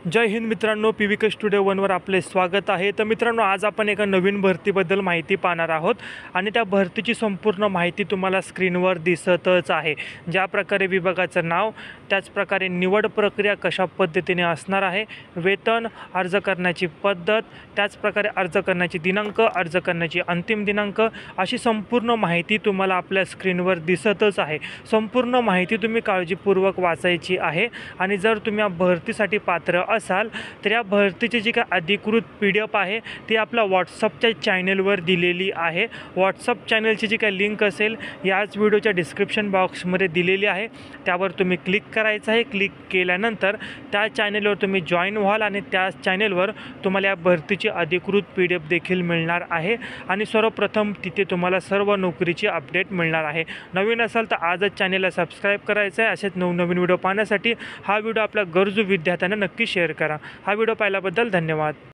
जय हिंद मित्रांनो, PVK studio 1वर आपले स्वागत आहे। तर मित्रांनो, आज आपण एका नवीन भरतीबद्दल माहिती पाहणार आहोत आणि त्या भरतीची संपूर्ण माहिती तुम्हाला स्क्रीनवर दिसतच आहे। ज्या प्रकारे विभागाचं नाव, त्याच प्रकारे निवड प्रक्रिया कशा पद्धतीने असणार आहे, वेतन, अर्ज करण्याची पद्धत, त्याच प्रकारे अर्ज करण्याची दिनांक, अर्ज करण्याची अंतिम दिनांक, अशी संपूर्ण माहिती तुम्हाला आपल्या स्क्रीनवर दिसतच आहे। संपूर्ण माहिती तुम्ही काळजीपूर्वक वाचायची आहे आणि जर तुम्ही या भरतीसाठी पात्र असाल तर या भरतीची जी काही अधिकृत PDF आहे ती आपल्या व्हॉट्सअपच्या चॅनलवर दिलेली आहे। व्हॉट्सअप चॅनलची जी काही लिंक असेल याच व्हिडिओच्या डिस्क्रिप्शन बॉक्समध्ये दिलेली आहे, त्यावर तुम्ही क्लिक करायचं आहे। क्लिक केल्यानंतर त्या चॅनलवर तुम्ही जॉईन व्हाल आणि त्या चॅनलवर तुम्हाला या भरतीची अधिकृत PDF देखील मिळणार आहे आणि सर्वप्रथम तिथे तुम्हाला सर्व नोकरीची अपडेट मिळणार आहे। नवीन असाल तर आजच चॅनलला सबस्क्राईब करायचं आहे। असेच नवनवीन व्हिडिओ पाहण्यासाठी हा व्हिडिओ आपल्या गरजू विद्यार्थ्यांना नक्की शेअर करा। हा व्हिडिओ पाहिल्याबद्दल धन्यवाद।